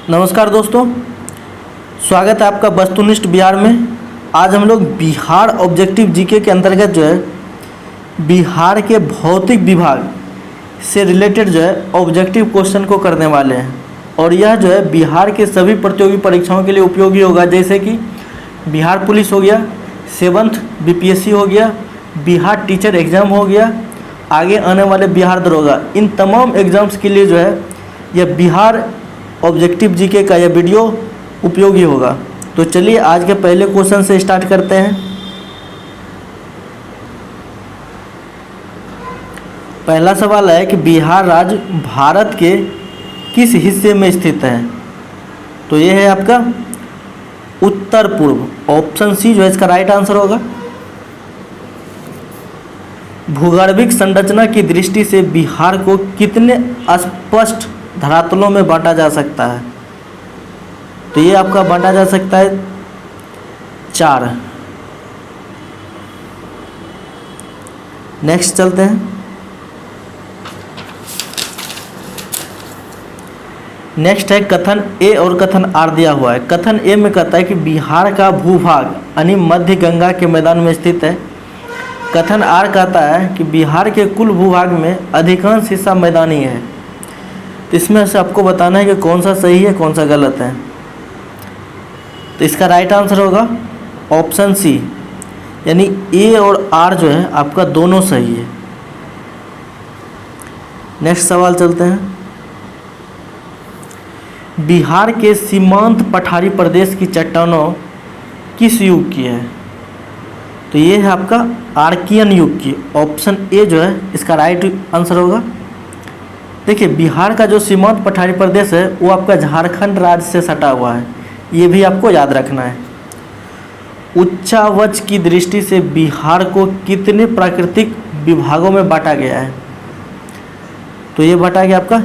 नमस्कार दोस्तों, स्वागत है आपका वस्तुनिष्ठ बिहार में। आज हम लोग बिहार ऑब्जेक्टिव जीके के अंतर्गत जो है बिहार के भौतिक विभाग से रिलेटेड जो है ऑब्जेक्टिव क्वेश्चन को करने वाले हैं और यह जो है बिहार के सभी प्रतियोगी परीक्षाओं के लिए उपयोगी होगा, जैसे कि बिहार पुलिस हो गया, 7th बीपीएससी हो गया, बिहार टीचर एग्ज़ाम हो गया, आगे आने वाले बिहार दरोगा, इन तमाम एग्ज़ाम्स के लिए जो है यह बिहार ऑब्जेक्टिव जीके का यह वीडियो उपयोगी होगा। तो चलिए आज के पहले क्वेश्चन से स्टार्ट करते हैं। पहला सवाल है कि बिहार राज्य भारत के किस हिस्से में स्थित है? तो यह है आपका उत्तर पूर्व, ऑप्शन सी जो है इसका राइट आंसर होगा। भूगर्भिक संरचना की दृष्टि से बिहार को कितने स्पष्ट धरातलों में बांटा जा सकता है? तो ये आपका बांटा जा सकता है 4। नेक्स्ट चलते हैं। नेक्स्ट है कथन ए और कथन आर दिया हुआ है। कथन ए में कहता है कि बिहार का भूभाग यानी मध्य गंगा के मैदान में स्थित है। कथन आर कहता है कि बिहार के कुल भूभाग में अधिकांश हिस्सा मैदानी है। तो इसमें से आपको बताना है कि कौन सा सही है कौन सा गलत है। तो इसका राइट आंसर होगा ऑप्शन सी, यानी ए और आर जो है आपका दोनों सही है। नेक्स्ट सवाल चलते हैं। बिहार के सीमांत पठारी प्रदेश की चट्टानों किस युग की है? तो ये है आपका आर्कियन युग की। ऑप्शन ए जो है इसका राइट आंसर होगा। देखिए, बिहार का जो सीमांत पठारी प्रदेश है वो आपका झारखंड राज्य से सटा हुआ है, ये भी आपको याद रखना है। उच्चावच की दृष्टि से बिहार को कितने प्राकृतिक विभागों में बांटा गया है? तो ये बांटा गया आपका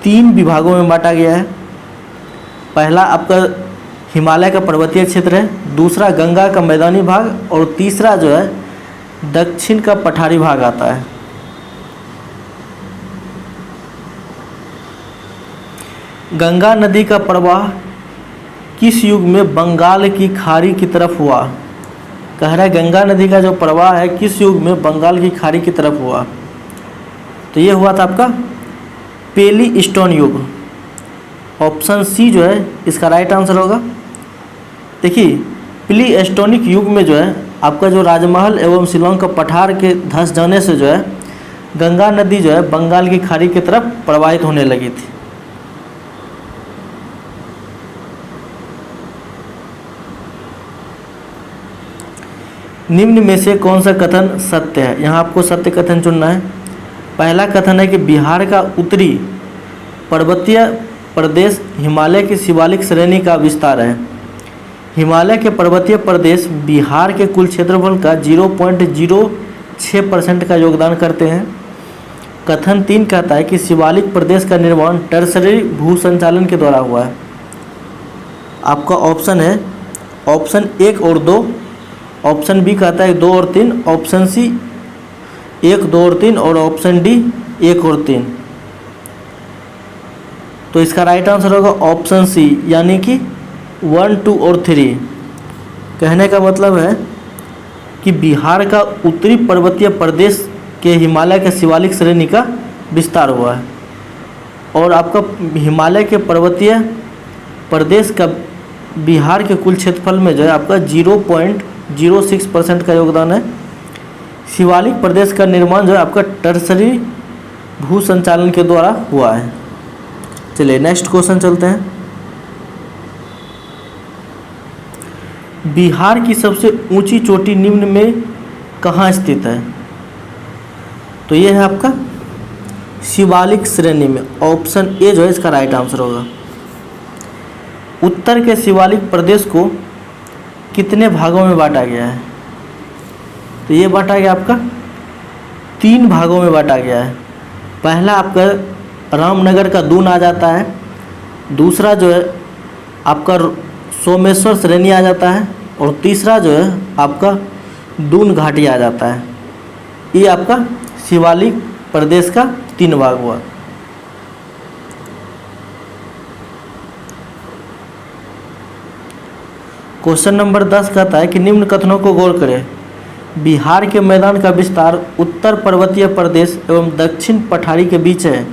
3 विभागों में बांटा गया है। पहला आपका हिमालय का पर्वतीय क्षेत्र है, दूसरा गंगा का मैदानी भाग और तीसरा जो है दक्षिण का पठारी भाग आता है। गंगा नदी का प्रवाह किस युग में बंगाल की खाड़ी की तरफ हुआ? कह रहा है गंगा नदी का जो प्रवाह है किस युग में बंगाल की खाड़ी की तरफ हुआ? तो ये हुआ था आपका पेली स्टोन युग। ऑप्शन सी जो है इसका राइट आंसर होगा। देखिए, प्ली स्टोनिक युग में जो है आपका जो राजमहल एवं शिलोंग का पठार के धंस जाने से जो है गंगा नदी जो है बंगाल की खाड़ी की तरफ प्रवाहित होने लगी थी। निम्न में से कौन सा कथन सत्य है? यहाँ आपको सत्य कथन चुनना है। पहला कथन है कि बिहार का उत्तरी पर्वतीय प्रदेश हिमालय की शिवालिक श्रेणी का विस्तार है। हिमालय के पर्वतीय प्रदेश बिहार के कुल क्षेत्रफल का 0.06% का योगदान करते हैं। कथन 3 कहता है कि शिवालिक प्रदेश का निर्माण टर्सरी भू संचालन के द्वारा हुआ है। आपका ऑप्शन है ऑप्शन 1 और 2। ऑप्शन बी कहता है 2 और 3, ऑप्शन सी 1, 2 और 3 और ऑप्शन डी 1 और 3। तो इसका राइट आंसर होगा ऑप्शन सी, यानी कि 1, 2 और 3। कहने का मतलब है कि बिहार का उत्तरी पर्वतीय प्रदेश के हिमालय के शिवालिक श्रेणी का विस्तार हुआ है और आपका हिमालय के पर्वतीय प्रदेश का बिहार के कुल क्षेत्रफल में जो है आपका 0.06% का योगदान है। शिवालिक प्रदेश का निर्माण जो है आपका टर्सरी भू संचालन के द्वारा हुआ है। चलिए नेक्स्ट क्वेश्चन चलते हैं। बिहार की सबसे ऊंची चोटी निम्न में कहाँ स्थित है? तो ये है आपका शिवालिक श्रेणी में। ऑप्शन ए जो है इसका राइट आंसर होगा। उत्तर के शिवालिक प्रदेश को कितने भागों में बांटा गया है? तो ये बांटा गया आपका 3 भागों में बांटा गया है। पहला आपका रामनगर का दून आ जाता है, दूसरा जो है आपका सोमेश्वर श्रेणी आ जाता है और तीसरा जो है आपका दून घाटी आ जाता है। ये आपका शिवालिक प्रदेश का 3 भाग हुआ। क्वेश्चन नंबर 10 कहता है कि निम्न कथनों को गौर करें। बिहार के मैदान का विस्तार उत्तर पर्वतीय प्रदेश एवं दक्षिण पठारी के बीच है।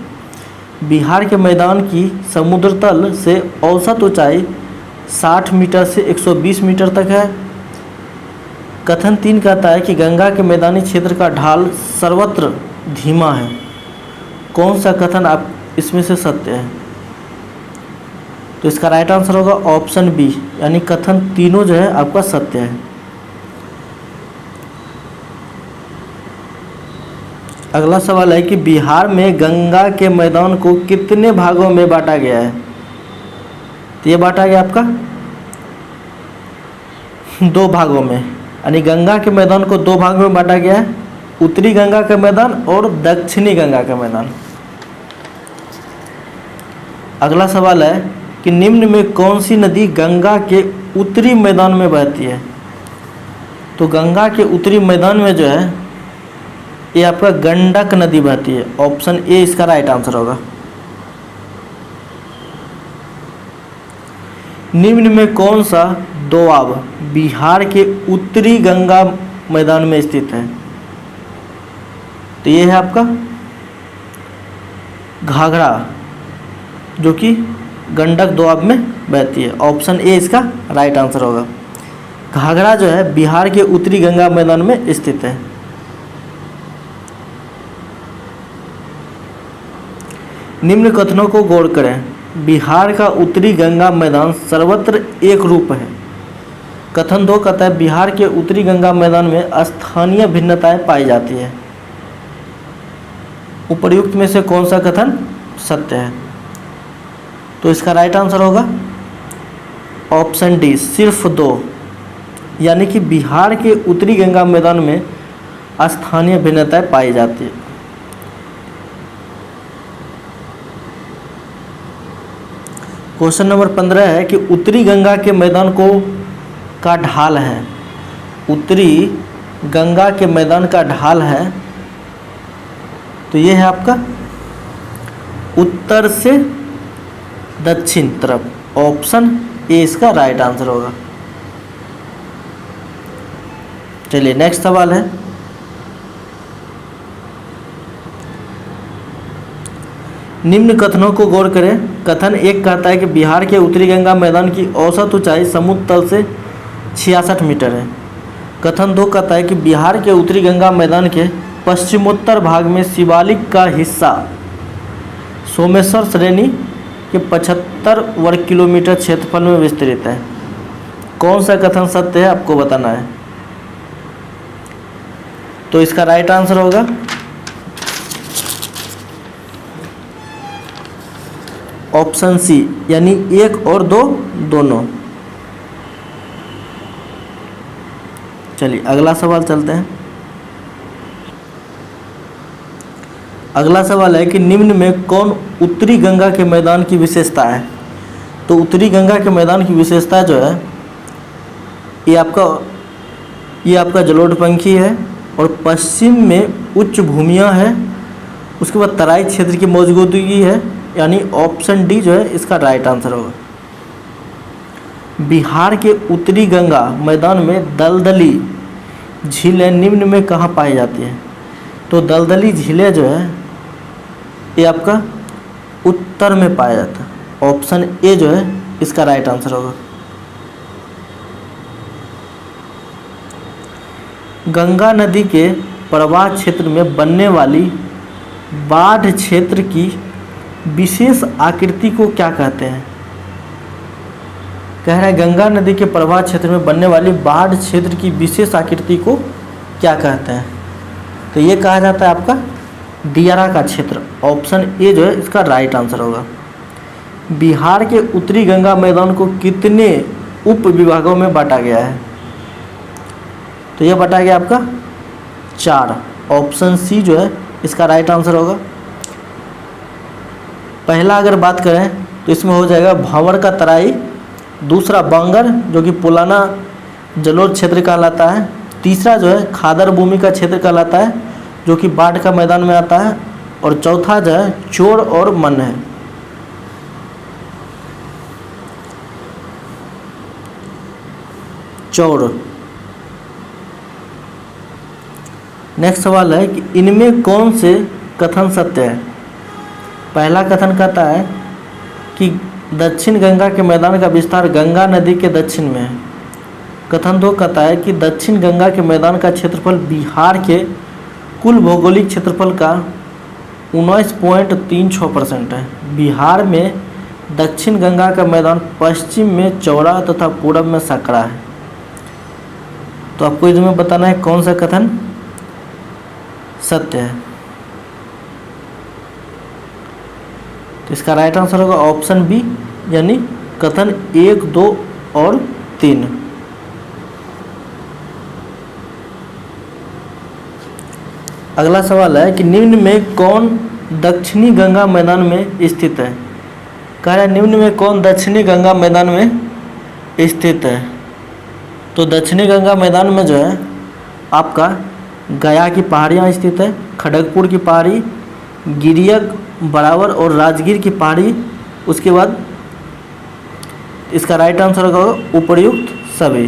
बिहार के मैदान की समुद्र तल से औसत ऊंचाई 60 मीटर से 120 मीटर तक है। कथन 3 कहता है कि गंगा के मैदानी क्षेत्र का ढाल सर्वत्र धीमा है। कौन सा कथन आप इसमें से सत्य है? तो इसका राइट आंसर होगा ऑप्शन बी, यानी कथन तीनों जो है आपका सत्य है। अगला सवाल है कि बिहार में गंगा के मैदान को कितने भागों में बांटा गया है? तो ये बांटा गया आपका 2 भागों में, यानी गंगा के मैदान को 2 भागों में बांटा गया है, उत्तरी गंगा का मैदान और दक्षिणी गंगा का मैदान। अगला सवाल है कि निम्न में कौन सी नदी गंगा के उत्तरी मैदान में बहती है? तो गंगा के उत्तरी मैदान में जो है ये आपका गंडक नदी बहती है। ऑप्शन ए इसका राइट आंसर होगा। निम्न में कौन सा दोआब बिहार के उत्तरी गंगा मैदान में स्थित है? तो ये है आपका घाघरा, जो कि गंडक दोआब में बहती है। ऑप्शन ए इसका राइट आंसर होगा। घाघरा जो है बिहार के उत्तरी गंगा मैदान में स्थित है। निम्न कथनों को गौर करें। बिहार का उत्तरी गंगा मैदान सर्वत्र एक रूप है। कथन 2 कहता है बिहार के उत्तरी गंगा मैदान में स्थानीय भिन्नताएं पाई जाती है। उपर्युक्त में से कौन सा कथन सत्य है? तो इसका राइट आंसर होगा ऑप्शन डी, सिर्फ 2, यानी कि बिहार के उत्तरी गंगा मैदान में स्थानीय भिन्नताएं पाई जाती है। क्वेश्चन नंबर 15 है कि उत्तरी गंगा के मैदान का ढाल है। उत्तरी गंगा के मैदान का ढाल है, तो ये है आपका उत्तर से दक्षिण तरफ। ऑप्शन ए इसका राइट आंसर होगा। चलिए नेक्स्ट सवाल है। निम्न कथनों को गौर करें। कथन 1 कहता है कि बिहार के उत्तरी गंगा मैदान की औसत ऊंचाई समुद्र तल से 66 मीटर है। कथन 2 कहता है कि बिहार के उत्तरी गंगा मैदान के पश्चिमोत्तर भाग में शिवालिक का हिस्सा सोमेश्वर श्रेणी के 75 वर्ग किलोमीटर क्षेत्रफल में विस्तृत है। कौन सा कथन सत्य है आपको बताना है। तो इसका राइट आंसर होगा ऑप्शन सी, यानी 1 और 2 दोनों। चलिए अगला सवाल चलते हैं। अगला सवाल है कि निम्न में कौन उत्तरी गंगा के मैदान की विशेषता है? तो उत्तरी गंगा के मैदान की विशेषता जो है ये आपका जलोढ़-पंखी है और पश्चिम में उच्च भूमियाँ है। उसके बाद तराई क्षेत्र की मौजूदगी है, यानी ऑप्शन डी जो है इसका राइट आंसर होगा। बिहार के उत्तरी गंगा मैदान में दलदली झीलें निम्न में कहाँ पाई जाती है? तो दलदली झीलें जो है ये आपका उत्तर में पाया जाता है। ऑप्शन ए जो है इसका राइट आंसर होगा। गंगा नदी के प्रवाह क्षेत्र में बनने वाली बाढ़ क्षेत्र की विशेष आकृति को क्या कहते हैं? कह रहा है गंगा नदी के प्रवाह क्षेत्र में बनने वाली बाढ़ क्षेत्र की विशेष आकृति को क्या कहते हैं? तो ये कहा जाता है आपका दियारा का क्षेत्र। ऑप्शन ए जो है इसका राइट आंसर होगा। बिहार के उत्तरी गंगा मैदान को कितने उप विभागों में बांटा गया है? तो ये बांटा गया आपका 4। ऑप्शन सी जो है इसका राइट आंसर होगा। पहला अगर बात करें तो इसमें हो जाएगा भांवर का तराई, दूसरा बांगर जो कि पुलाना जलोढ़ क्षेत्र कहलाता है, तीसरा जो है खादर भूमि का क्षेत्र कहलाता है जो कि बाढ़ का मैदान में आता है, और चौथा जो है चोर और मन है। चौड़। नेक्स्ट सवाल है कि इनमें कौन से कथन सत्य है। पहला कथन कहता है कि दक्षिण गंगा के मैदान का विस्तार गंगा नदी के दक्षिण में है। कथन 2 कहता है कि दक्षिण गंगा के मैदान का क्षेत्रफल बिहार के कुल भौगोलिक क्षेत्रफल का 19.36% है। बिहार में दक्षिण गंगा का मैदान पश्चिम में चौड़ा तथा पूरब में सकरा है। तो आपको इसमें बताना है कौन सा कथन सत्य है। तो इसका राइट आंसर होगा ऑप्शन बी, यानी कथन 1, 2 और 3। अगला सवाल है कि निम्न में कौन दक्षिणी गंगा मैदान में स्थित है। कह रहा है निम्न में कौन दक्षिणी गंगा मैदान में स्थित है। तो दक्षिणी गंगा मैदान में जो है आपका गया की पहाड़ियाँ स्थित है, खड़गपुर की पहाड़ी, गिरियक, बराबर और राजगीर की पहाड़ी। उसके बाद इसका राइट आंसर होगा उपर्युक्त सभी।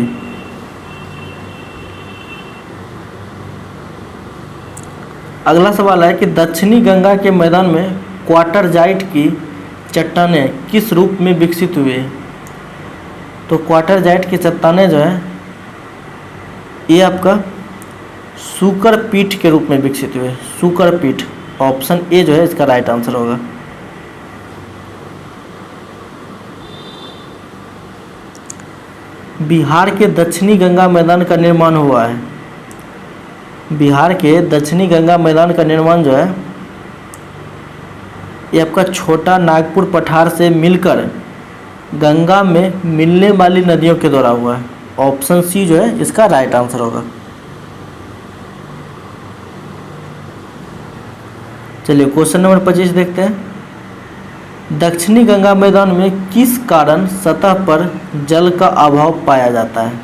अगला सवाल है कि दक्षिणी गंगा के मैदान में क्वार्टरजाइट की चट्टानें किस रूप में विकसित हुई। तो क्वार्टरजाइट की चट्टानें जो है ये आपका सूकर पीठ के रूप में विकसित हुए। सूकर पीठ, ऑप्शन ए जो है इसका राइट आंसर होगा। बिहार के दक्षिणी गंगा मैदान का निर्माण हुआ है। बिहार के दक्षिणी गंगा मैदान का निर्माण जो है ये आपका छोटा नागपुर पठार से मिलकर गंगा में मिलने वाली नदियों के द्वारा हुआ है। ऑप्शन सी जो है इसका राइट आंसर होगा। चलिए क्वेश्चन नंबर 25 देखते हैं। दक्षिणी गंगा मैदान में किस कारण सतह पर जल का अभाव पाया जाता है।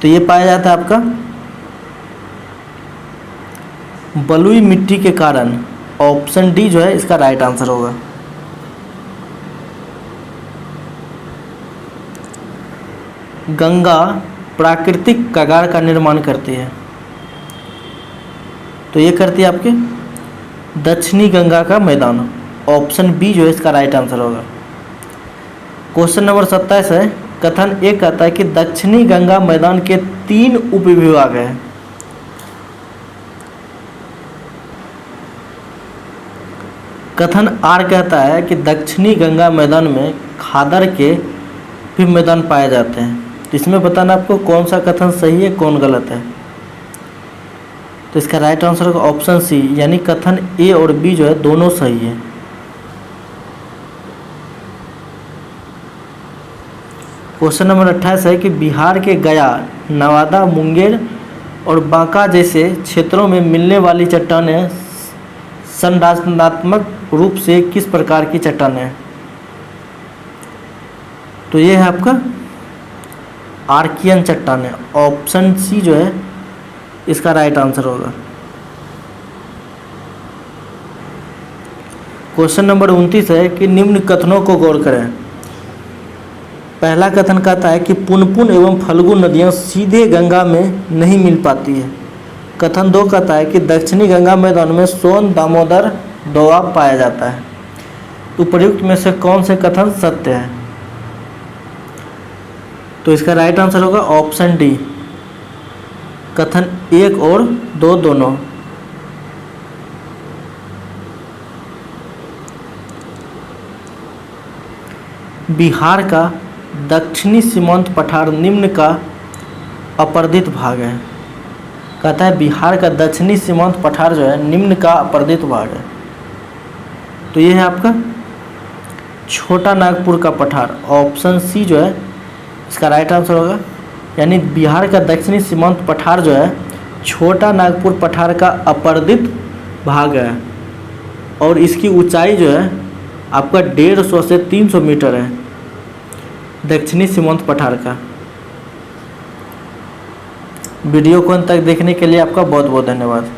तो ये पाया जाता है आपका बलुई मिट्टी के कारण। ऑप्शन डी जो है इसका राइट आंसर होगा। गंगा प्राकृतिक कगार का निर्माण करती है। तो ये करती है आपके दक्षिणी गंगा का मैदान। ऑप्शन बी जो है इसका राइट आंसर होगा। क्वेश्चन नंबर 27 है। कथन ए कहता है कि दक्षिणी गंगा मैदान के 3 उपविभाग हैं। कथन आर कहता है कि दक्षिणी गंगा मैदान में खादर के भी मैदान पाए जाते हैं। तो इसमें बताना आपको कौन सा कथन सही है कौन गलत है। तो इसका राइट आंसर होगा ऑप्शन सी, यानी कथन ए और बी जो है दोनों सही है। क्वेश्चन नंबर 28 है कि बिहार के गया, नवादा, मुंगेर और बांका जैसे क्षेत्रों में मिलने वाली चट्टानें संरचनात्मक रूप से किस प्रकार की चट्टानें हैं। तो ये है आपका आर्कियन चट्टानें। ऑप्शन सी जो है इसका राइट आंसर होगा। क्वेश्चन नंबर 29 है कि निम्न कथनों को गौर करें। पहला कथन कहता है कि पुनपुन एवं फल्गु नदियाँ सीधे गंगा में नहीं मिल पाती है। कथन 2 कहता है कि दक्षिणी गंगा मैदान में सोन, दामोदर, दोआब पाया जाता है। उपर्युक्त में से कौन से कथन सत्य है। तो इसका राइट आंसर होगा ऑप्शन डी, कथन 1 और 2 दोनों। बिहार का दक्षिणी सीमांत पठार निम्न का अपरदित भाग है। कहता है बिहार का दक्षिणी सीमांत पठार जो है निम्न का अपरदित भाग है। तो ये है आपका छोटा नागपुर का पठार। ऑप्शन सी जो है इसका राइट आंसर होगा, यानी बिहार का दक्षिणी सीमांत पठार जो है छोटा नागपुर पठार का अपरदित भाग है और इसकी ऊंचाई जो है आपका 150 से 300 मीटर है दक्षिणी सीमांत पठार का। वीडियो को अंत तक देखने के लिए आपका बहुत बहुत धन्यवाद।